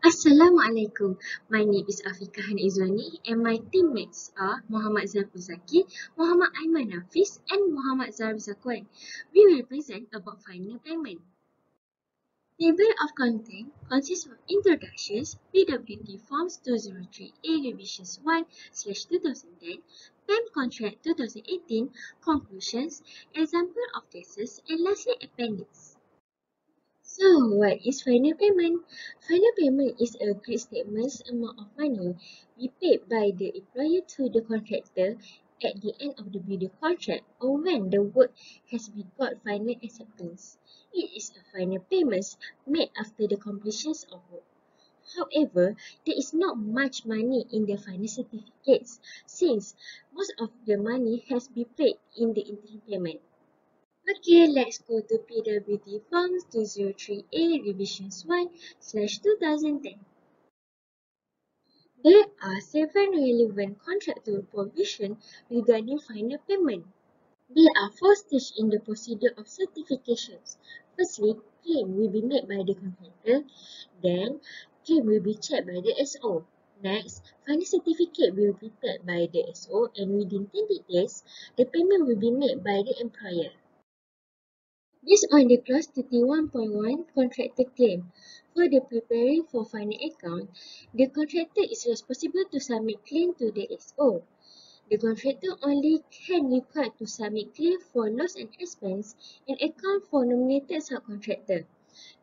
Assalamualaikum. My name is Afikahan Izwani and my teammates are Muhammad Zaiful Zaki, Muhammad Aiman Hafiz and Muhammad Zarif Zakwan. We will present about final payment. Table of content consists of introductions, PWD Forms 203A Revisions 1/2010, PAM Contract 2018, conclusions, example of cases, and lastly appendix. So, what is final payment? Final payment is a pre-statement amount of money we paid by the employer to the contractor at the end of the building contract or when the work has been got final acceptance. It is a final payment made after the completion of work. However, there is not much money in the final certificates since most of the money has been paid in the interim payment. Okay, let's go to PWD Forms 203A Revisions 1/2010. There are seven relevant contractual provisions regarding final payment. There are four stages in the procedure of certifications. Firstly, claim will be made by the contractor. Then, claim will be checked by the SO. Next, final certificate will be prepared by the SO and within 20 days, the payment will be made by the employer. Based on the clause 31.1 contractor claim, for the preparing for final account, the contractor is responsible to submit claim to the SO. The contractor only can require to submit claim for loss and expense and account for nominated subcontractor.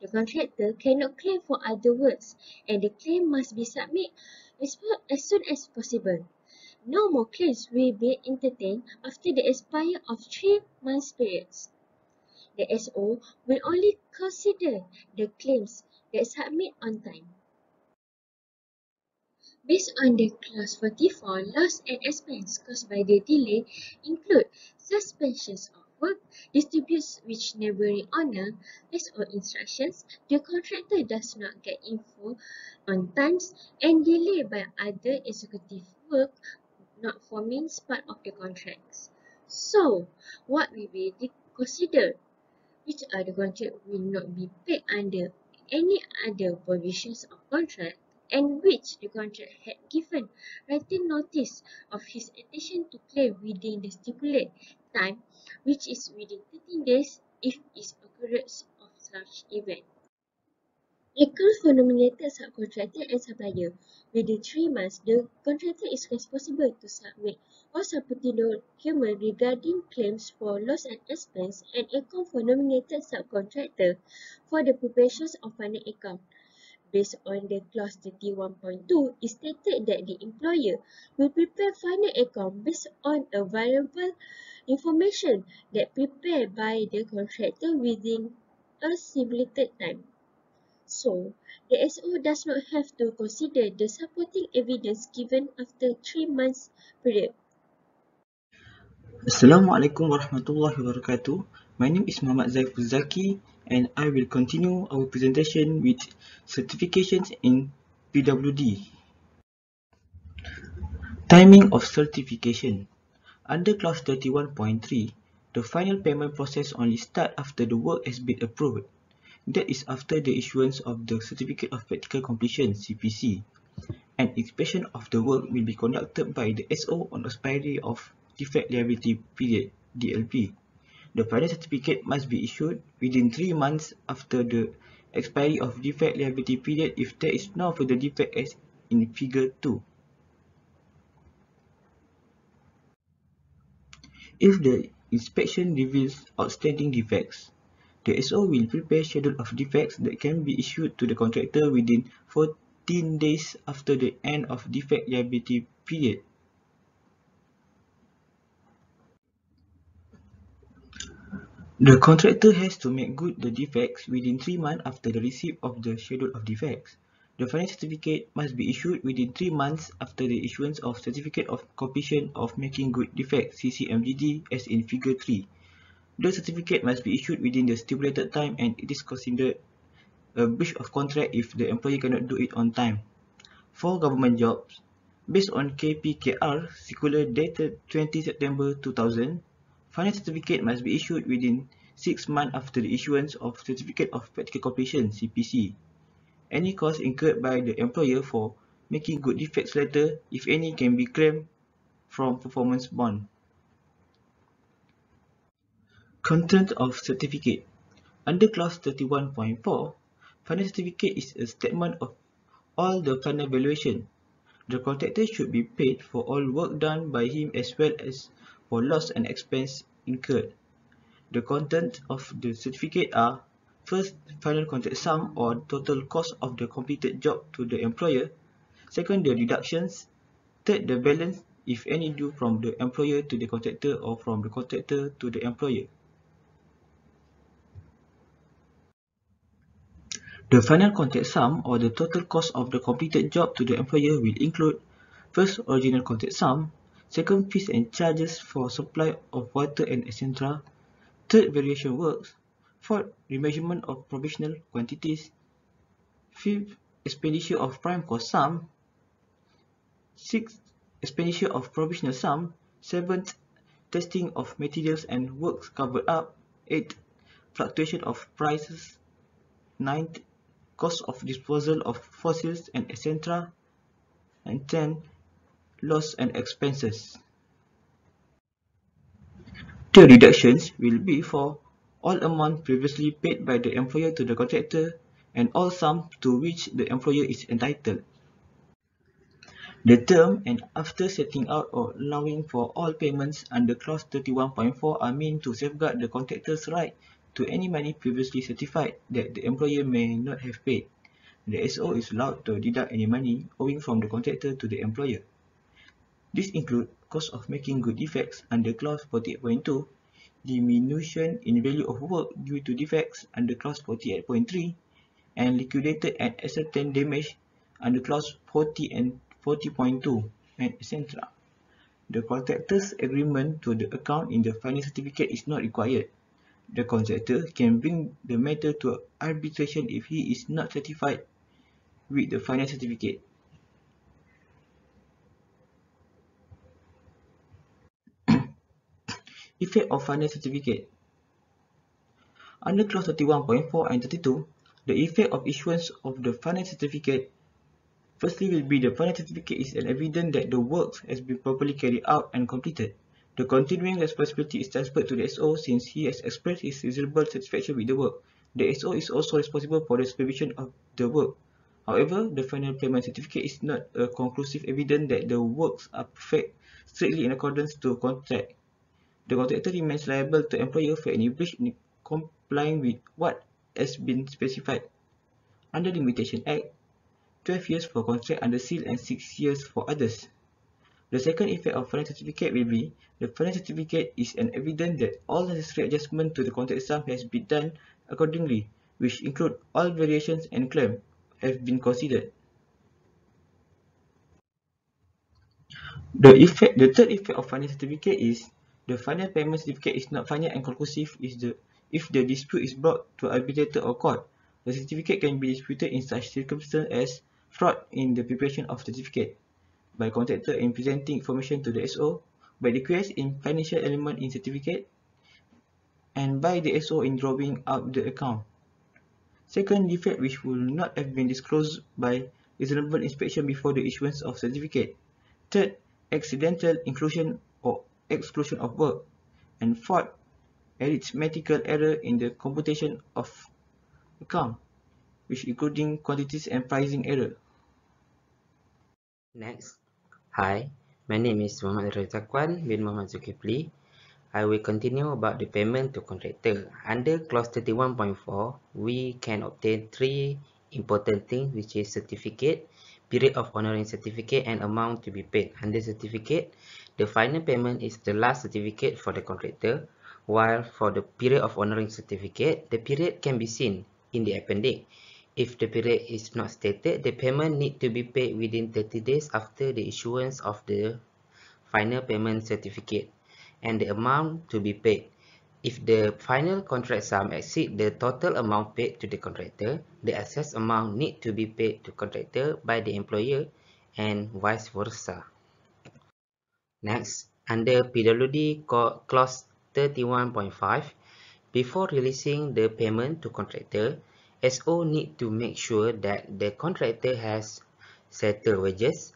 The contractor cannot claim for other works and the claim must be submitted as soon as possible. No more claims will be entertained after the expire of 3 months periods. The SO will only consider the claims that submit on time. Based on the clause 44, loss and expense caused by the delay include suspensions of work, disputes with neighboring owner, SO instructions, the contractor does not get info on times, and delay by other executive work not forming part of the contracts. So, what will be considered? Which other contract will not be paid under any other provisions of contract and which the contract had given written notice of his intention to claim within the stipulated time, which is within 13 days if is occurrence of such event. Account for nominated subcontractor and supplier. Within 3 months, the contractor is responsible to submit all supporting documents regarding claims for loss and expense and account for nominated subcontractor for the preparations of final account. Based on the clause 31.2, it stated that the employer will prepare final account based on available information that prepared by the contractor within a stipulated time. So, the SO does not have to consider the supporting evidence given after 3 months period. Assalamualaikum warahmatullahi wabarakatuh. My name is Muhammad Zaiful Zaki and I will continue our presentation with certifications in PWD. Timing of certification. Under clause 31.3, the final payment process only starts after the work has been approved. That is after the issuance of the Certificate of Practical Completion (CPC). An inspection of the work will be conducted by the SO on expiry of defect liability period (DLP). The final certificate must be issued within 3 months after the expiry of defect liability period if there is no further defect as in Figure 2. If the inspection reveals outstanding defects, the SO will prepare schedule of defects that can be issued to the contractor within 14 days after the end of defect liability period. The contractor has to make good the defects within 3 months after the receipt of the schedule of defects. The final certificate must be issued within 3 months after the issuance of Certificate of Completion of Making Good Defects (CCMGD) as in Figure 3. The certificate must be issued within the stipulated time and it is considered a breach of contract if the employee cannot do it on time. For government jobs, based on KPKR Circular dated 20 September 2000, final certificate must be issued within 6 months after the issuance of Certificate of Practical Completion (CPC). Any cost incurred by the employer for making good defects letter, if any, can be claimed from performance bond. Content of certificate. Under clause 31.4, final certificate is a statement of all the final valuation. The contractor should be paid for all work done by him as well as for loss and expense incurred. The contents of the certificate are: first, final contract sum or total cost of the completed job to the employer; second, the deductions; third, the balance, if any, due from the employer to the contractor or from the contractor to the employer. The final contract sum or the total cost of the completed job to the employer will include: first, original contract sum; second, fees and charges for supply of water and etc.; third, variation works; fourth, remeasurement of provisional quantities; fifth, expenditure of prime cost sum; sixth, expenditure of provisional sum; seventh, testing of materials and works covered up; eighth, fluctuation of prices; ninth, cost of disposal of fossils and etc.; and 10, loss and expenses. The deductions will be for all amount previously paid by the employer to the contractor and all sum to which the employer is entitled. The term and after setting out or allowing for all payments under clause 31.4 are meant to safeguard the contractor's right to any money previously certified that the employer may not have paid. The SO is allowed to deduct any money owing from the contractor to the employer. This includes cost of making good defects under clause 48.2, diminution in value of work due to defects under clause 48.3, and liquidated and ascertained damage under clause 40 and 40.2, and etc. The contractor's agreement to the account in the final certificate is not required. The contractor can bring the matter to arbitration if he is not satisfied with the final certificate. Effect of final certificate. Under clause 31.4 and 32, the effect of issuance of the final certificate firstly will be the final certificate is an evidence that the work has been properly carried out and completed. The continuing responsibility is transferred to the SO since he has expressed his reasonable satisfaction with the work. The SO is also responsible for the supervision of the work. However, the final payment certificate is not a conclusive evidence that the works are perfect strictly in accordance to contract. The contractor remains liable to employer for any breach in complying with what has been specified. Under the Limitation Act, 12 years for contract under seal and 6 years for others. The second effect of final certificate will be the final certificate is an evidence that all necessary adjustment to the contract sum has been done accordingly, which include all variations and claims have been considered. The third effect of final certificate is the final payment certificate is not final and conclusive if the dispute is brought to arbitrator or court. The certificate can be disputed in such circumstances as fraud in the preparation of certificate, by contractor in presenting information to the SO, by request in financial element in certificate, and by the SO in drawing up the account. Second, defect which will not have been disclosed by reasonable inspection before the issuance of certificate. Third, accidental inclusion or exclusion of work. And fourth, arithmetical error in the computation of account, which including quantities and pricing error. Next, hi, my name is Muhammad Razakwan bin Muhammad Zulkifli. I will continue about the payment to contractor. Under clause 31.4, we can obtain three important things, which is certificate, period of honoring certificate, and amount to be paid. Under certificate, the final payment is the last certificate for the contractor, while for the period of honoring certificate, the period can be seen in the appendix. If the period is not stated, the payment need to be paid within 30 days after the issuance of the final payment certificate, and the amount to be paid. If the final contract sum exceeds the total amount paid to the contractor, the excess amount need to be paid to contractor by the employer and vice versa. Next, under PWD clause 31.5, before releasing the payment to contractor, SO need to make sure that the contractor has settled wages.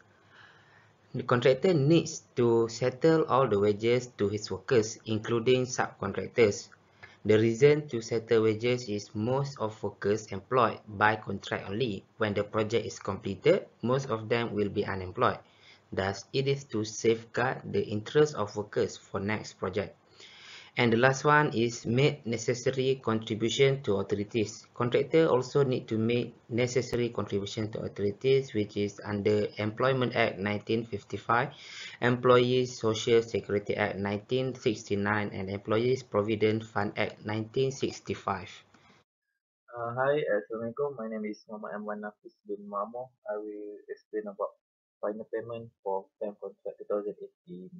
The contractor needs to settle all the wages to his workers, including subcontractors. The reason to settle wages is most of workers employed by contract only. When the project is completed, most of them will be unemployed. Thus, it is to safeguard the interest of workers for next project. And the last one is make necessary contribution to authorities. Contractor also need to make necessary contribution to authorities, which is under Employment Act 1955, Employees Social Security Act 1969, and Employees Provident Fund Act 1965. Hi, Assalamualaikum. My name is Muhammad Amwan Nafis bin Mamo. I will explain about final payment for FAM contract 2018.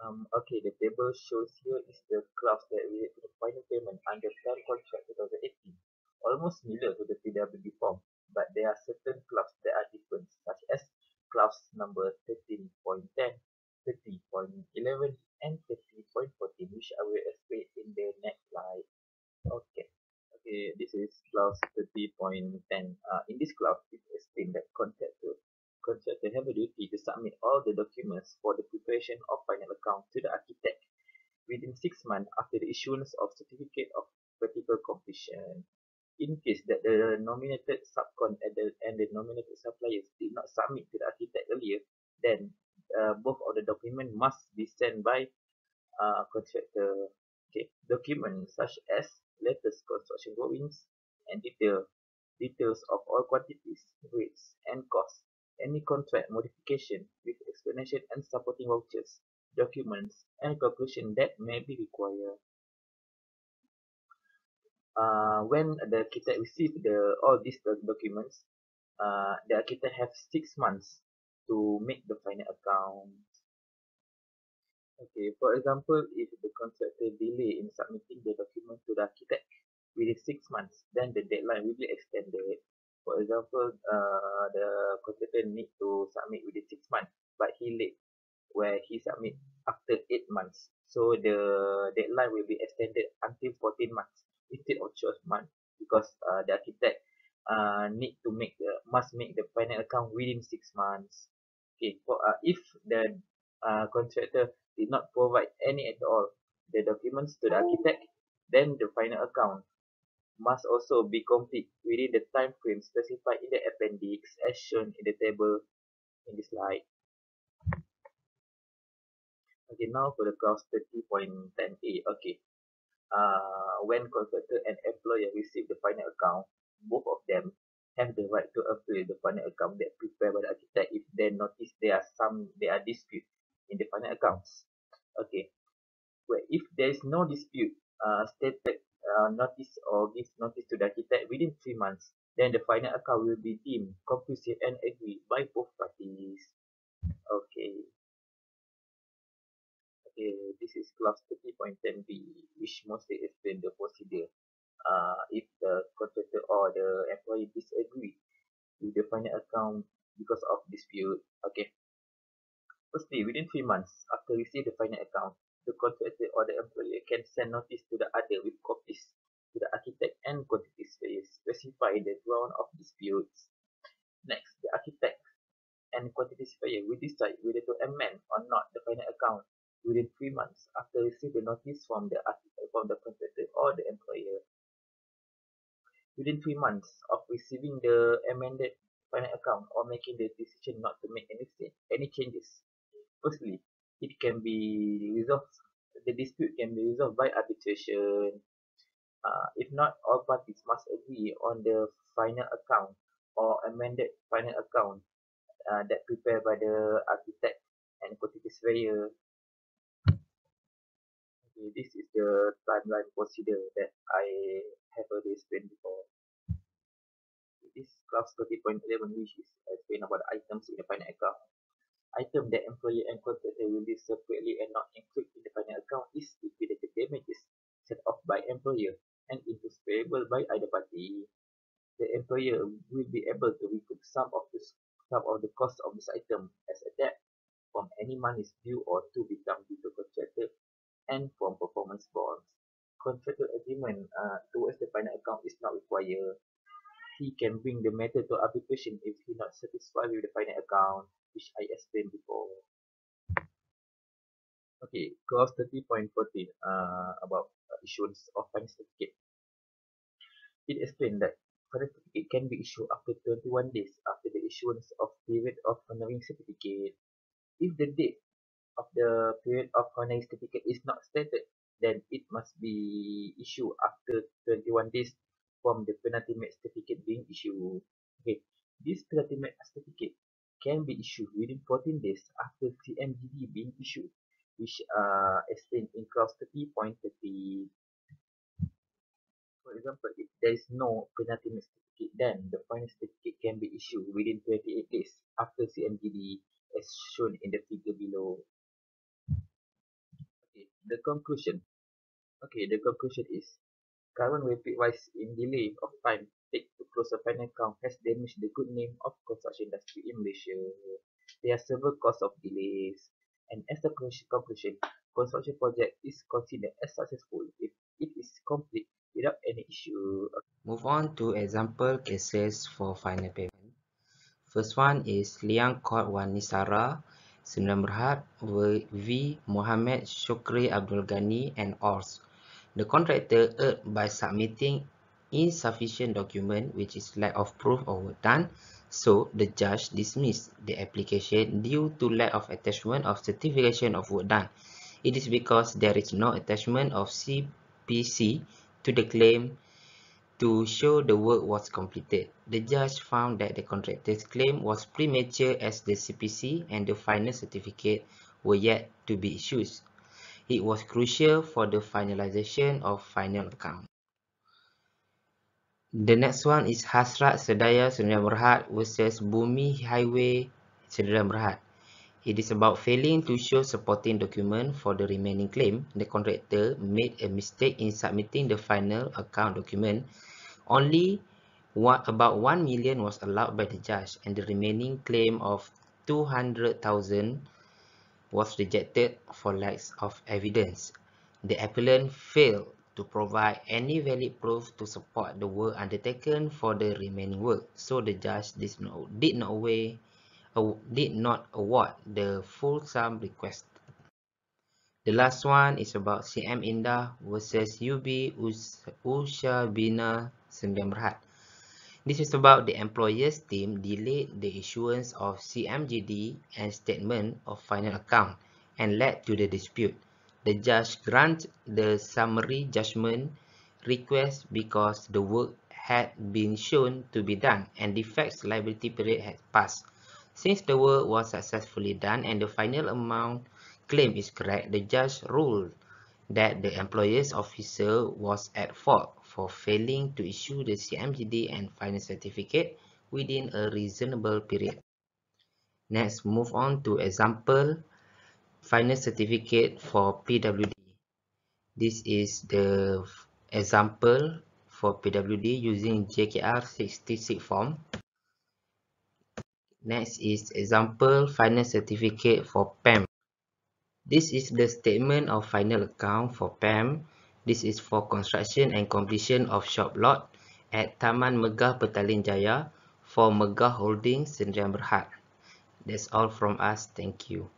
Okay, the table shows here is the graphs that relate to the final payment under FAM contract 2018. Almost similar to the PWD form, but there are certain graphs that are different, such as graphs number 13.10, 30.11, and 30.14, which I will explain in the next slide. Okay. Okay, this is clause 30.10. In this clause, it explains that contractor have a duty to submit all the documents for the preparation of final account to the architect within 6 months after the issuance of certificate of practical completion. In case that the nominated subcon and the nominated suppliers did not submit to the architect earlier, then both of the documents must be sent by contractor. Okay, documents such as latest construction drawings and details of all quantities, rates, and costs. Any contract modification with explanation and supporting vouchers, documents, and conclusion that may be required. When the architect receive all these documents, the architect have 6 months to make the final account. Okay, for example, if the contractor delay in submitting the document to the architect within 6 months, then the deadline will be extended. For example, the contractor need to submit within 6 months, but he late where he submit after 8 months. So the deadline will be extended until 14 months instead of 12 months because the architect need to must make the final account within 6 months. Okay, if the contractor did not provide any at all the documents to the architect, then the final account must also be complete within the time frame specified in the appendix as shown in the table in the slide. Okay, now for the clause 30.10a. Okay, when contractor and employer receive the final account, both of them have the right to appeal the final account that prepared by the architect if they notice there are dispute in the final accounts. Okay, where if there is no dispute stated notice or gives notice to the architect within 3 months, then the final account will be deemed conclusive and agreed by both parties. Okay. Okay, this is clause 30.10b, which mostly explain the procedure. If the contractor or the employee disagree with the final account because of dispute. Okay. Firstly, within 3 months after receive the final account, the contractor or the employer can send notice to the other with copies to the architect and quantity surveyor specify the ground of disputes. Next, the architect and quantity surveyor will decide whether to amend or not the final account within 3 months after receive the notice from the architect, from the contractor or the employer. Within 3 months of receiving the amended final account or making the decision not to make any changes. Firstly, it can be resolved. The dispute can be resolved by arbitration. If not, all parties must agree on the final account or amended final account that prepared by the architect and quantity surveyor. Okay, this is the timeline procedure that I have already explained before. This clause 30.11, which is explain about the items in the final account. Item that employer and contractor will list separately and not include in the final account is liquidated damages set off by employer and interest payable by either party. The employer will be able to recoup some of the cost of this item as a debt from any monies due or to become due to contractor and from performance bonds. contractual agreement towards the final account is not required. He can bring the matter to arbitration if he not satisfied with the final account, which I explained before. Okay, clause 30.14 about issuance of final certificate. It explained that final certificate can be issued after 21 days after the issuance of period of honoring certificate. If the date of the period of honoring certificate is not stated, then it must be issued after 21 days from the penultimate certificate being issued. Okay, this penultimate certificate can be issued within 14 days after CMGD being issued, which explained in clause 30.30. For example, if there is no penultimate certificate, then the final certificate can be issued within 28 days after CMGD, as shown in the figure below. Okay, the conclusion. Okay, the conclusion is current rapid rise in delay of time take to close a final account has damaged the good name of construction industry in Malaysia. There are several causes of delays, and as a conclusion, construction project is considered as successful if it is complete without any issue. Move on to example cases for final payment. First one is Liang Court 1 Nisara, Sdn Bhd v Mohammed Shukri Abdul Ghani and Ors. The contractor erred by submitting insufficient document, which is lack of proof of work done, so the judge dismissed the application due to lack of attachment of certification of work done. It is because there is no attachment of CPC to the claim to show the work was completed. The judge found that the contractor's claim was premature as the CPC and the final certificate were yet to be issued. It was crucial for the finalization of final account. The next one is Hasrat Sedaya Sdn Bhd versus Bumi Highway Sdn Bhd. It is about failing to show supporting document for the remaining claim. The contractor made a mistake in submitting the final account document. Only about 1 million was allowed by the judge, and the remaining claim of 200,000 was rejected for lack of evidence. The appellant failed to provide any valid proof to support the work undertaken for the remaining work, so the judge did not award the full sum requested. The last one is about CM Indah versus UB Usha Bina Sdn Bhd. This is about the employer's team delayed the issuance of CMGD and statement of final account and led to the dispute. The judge granted the summary judgment request because the work had been shown to be done and defects liability period had passed. Since the work was successfully done and the final amount claimed is correct, the judge ruled that the employer's officer was at fault for failing to issue the CMGD and final certificate within a reasonable period. Next, move on to example final certificate for PWD. This is the example for PWD using JKR 66 form. Next is example final certificate for PAM. This is the statement of final account for PAM. This is for construction and completion of shop lot at Taman Megah Petaling Jaya for Megah Holdings Sdn Bhd. That's all from us. Thank you.